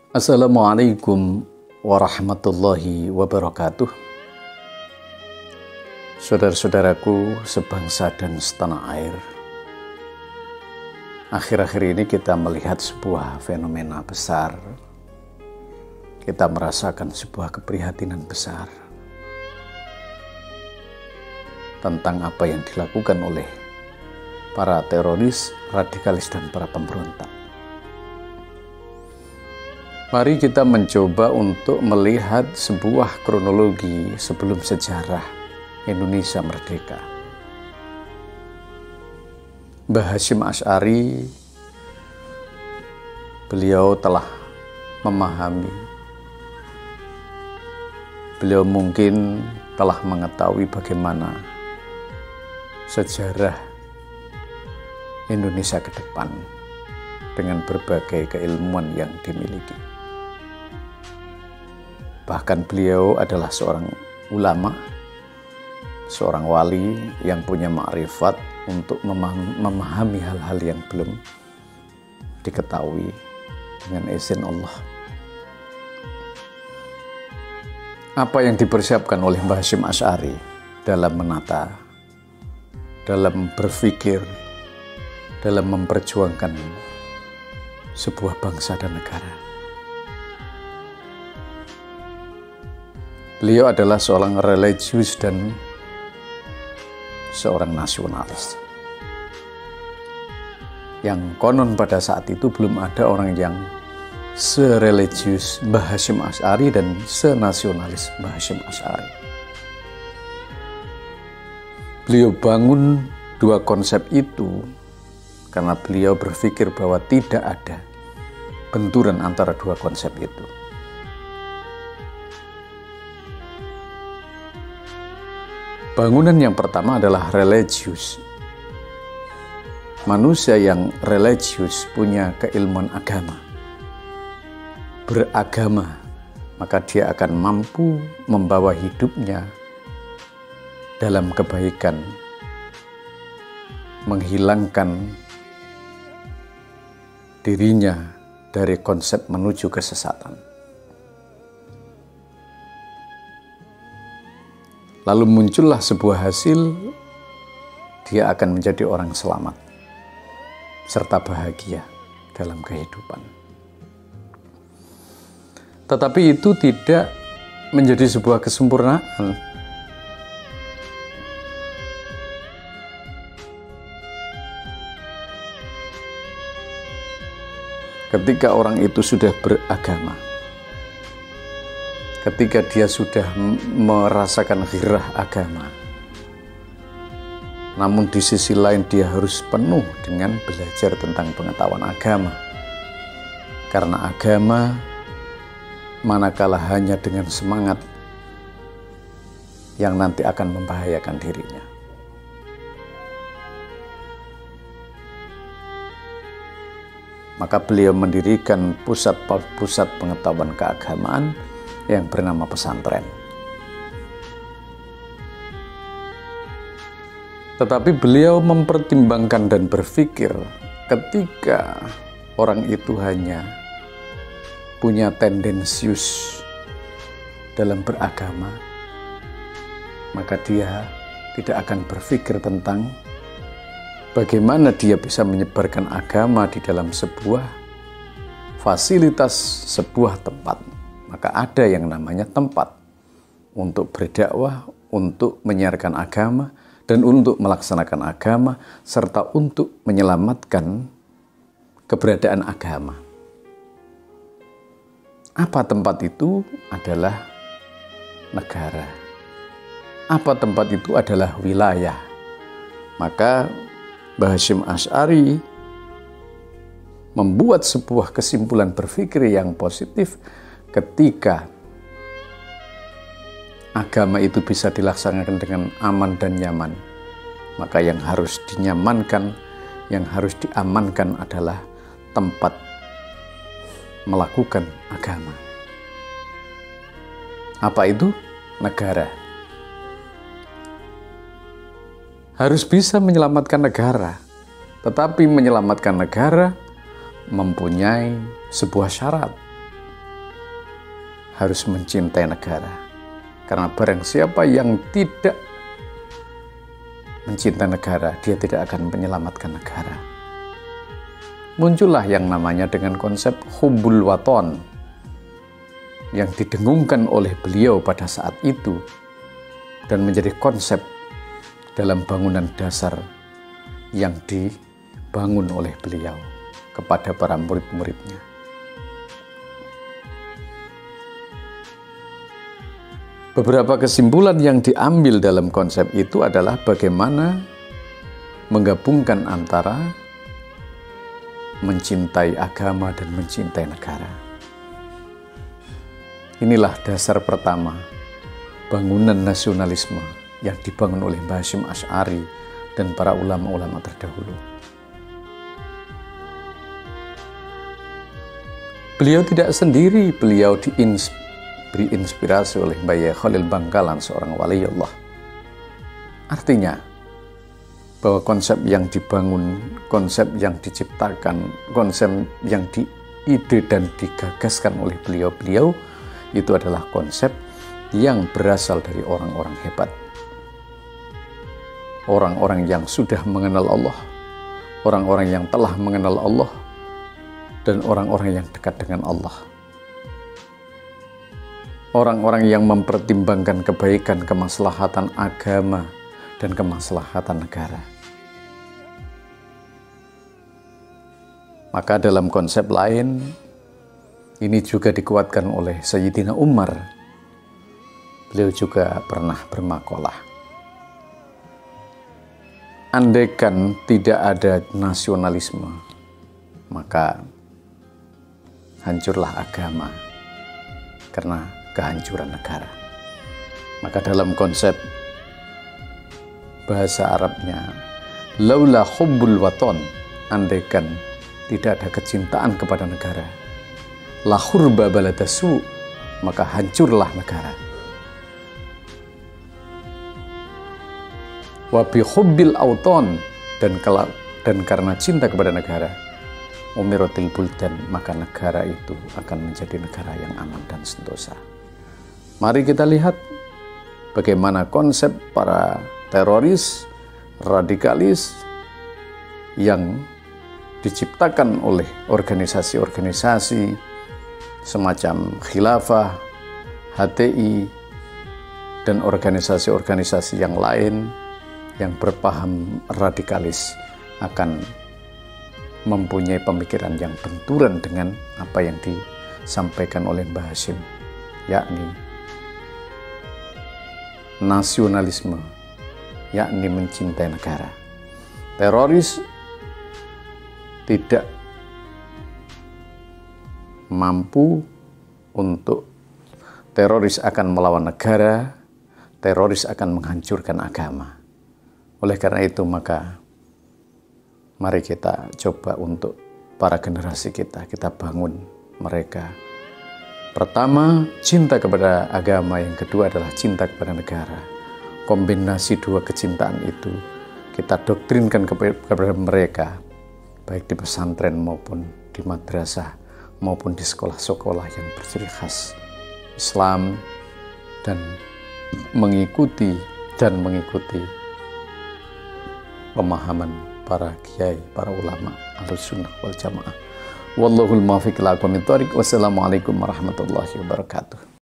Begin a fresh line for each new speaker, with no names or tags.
Assalamualaikum warahmatullahi wabarakatuh. Saudara-saudaraku sebangsa dan setanah air, akhir-akhir ini kita melihat sebuah fenomena besar. Kita merasakan sebuah keprihatinan besar tentang apa yang dilakukan oleh para teroris, radikalis, dan para pemberontak. Mari kita mencoba untuk melihat sebuah kronologi sebelum sejarah Indonesia merdeka. Mbah Hasyim Asy'ari, beliau telah memahami, beliau mungkin telah mengetahui bagaimana sejarah Indonesia ke depan dengan berbagai keilmuan yang dimiliki. Bahkan beliau adalah seorang ulama, seorang wali yang punya ma'rifat untuk memahami hal-hal yang belum diketahui dengan izin Allah. Apa yang dipersiapkan oleh Mbah Hasyim Asy'ari dalam menata, dalam berpikir, dalam memperjuangkan sebuah bangsa dan negara. Beliau adalah seorang religius dan seorang nasionalis. Yang konon pada saat itu belum ada orang yang sereligius Mbah Hasyim Asy'ari dan senasionalis Mbah Hasyim Asy'ari. Beliau bangun dua konsep itu karena beliau berpikir bahwa tidak ada benturan antara dua konsep itu. Bangunan yang pertama adalah religius. Manusia yang religius punya keilmuan agama, beragama, maka dia akan mampu membawa hidupnya dalam kebaikan, menghilangkan dirinya dari konsep menuju kesesatan. Lalu muncullah sebuah hasil, dia akan menjadi orang selamat serta bahagia dalam kehidupan. Tetapi itu tidak menjadi sebuah kesempurnaan. Ketika orang itu sudah beragama, ketika dia sudah merasakan ghirah agama, namun di sisi lain dia harus penuh dengan belajar tentang pengetahuan agama. Karena agama, manakala hanya dengan semangat yang nanti akan membahayakan dirinya. Maka beliau mendirikan pusat-pusat pengetahuan keagamaan yang bernama pesantren. Tetapi beliau mempertimbangkan dan berpikir, ketika orang itu hanya punya tendensius dalam beragama, maka dia tidak akan berpikir tentang bagaimana dia bisa menyebarkan agama di dalam sebuah fasilitas, sebuah tempat. Maka ada yang namanya tempat untuk berdakwah, untuk menyiarkan agama, dan untuk melaksanakan agama, serta untuk menyelamatkan keberadaan agama. Apa tempat itu? Adalah negara. Apa tempat itu? Adalah wilayah. Maka Mbah Hasyim Asy'ari membuat sebuah kesimpulan berpikir yang positif. Ketika agama itu bisa dilaksanakan dengan aman dan nyaman, maka yang harus dinyamankan, yang harus diamankan adalah tempat melakukan agama. Apa itu? Negara. Harus bisa menyelamatkan negara, tetapi menyelamatkan negara mempunyai sebuah syarat, harus mencintai negara. Karena barang siapa yang tidak mencintai negara, dia tidak akan menyelamatkan negara. Muncullah yang namanya dengan konsep hubbul waton yang didengungkan oleh beliau pada saat itu dan menjadi konsep dalam bangunan dasar yang dibangun oleh beliau kepada para murid-muridnya. Beberapa kesimpulan yang diambil dalam konsep itu adalah bagaimana menggabungkan antara mencintai agama dan mencintai negara. Inilah dasar pertama bangunan nasionalisme yang dibangun oleh Mbah Hasyim Asy'ari dan para ulama-ulama terdahulu. Beliau tidak sendiri, beliau diberi inspirasi oleh Mbah Khalil Bangkalan, seorang waliullah. Artinya, bahwa konsep yang dibangun, konsep yang diciptakan, konsep yang diide dan digagaskan oleh beliau-beliau itu adalah konsep yang berasal dari orang-orang hebat. Orang-orang yang sudah mengenal Allah, orang-orang yang telah mengenal Allah, dan orang-orang yang dekat dengan Allah. Orang-orang yang mempertimbangkan kebaikan, kemaslahatan agama, dan kemaslahatan negara. Maka dalam konsep lain, ini juga dikuatkan oleh Sayyidina Umar. Beliau juga pernah bermakalah, andaikan tidak ada nasionalisme, maka hancurlah agama karena kehancuran negara. Maka dalam konsep bahasa Arabnya, laula hubbul waton, andaikan tidak ada kecintaan kepada negara, la khurba baladasu, maka hancurlah negara. Wa bi hubbil auton, dan karena cinta kepada negara, umiratil buldan, maka negara itu akan menjadi negara yang aman dan sentosa. Mari kita lihat bagaimana konsep para teroris, radikalis yang diciptakan oleh organisasi-organisasi semacam Khilafah, HTI, dan organisasi-organisasi yang lain yang berpaham radikalis akan mempunyai pemikiran yang benturan dengan apa yang disampaikan oleh Mbah Hasyim, yakni nasionalisme, yakni mencintai negara. Teroris tidak mampu untuk, teroris akan melawan negara, teroris akan menghancurkan agama. Oleh karena itu, maka mari kita coba untuk para generasi kita bangun mereka. Pertama, cinta kepada agama, yang kedua adalah cinta kepada negara. Kombinasi dua kecintaan itu kita doktrinkan kepada mereka, baik di pesantren maupun di madrasah, maupun di sekolah-sekolah yang berciri khas Islam, dan mengikuti pemahaman para kiai, para ulama Ahlussunnah wal Jamaah. Wallahul muwaffiq ila aqwamit thoriq. Wassalamualaikum warahmatullahi wabarakatuh.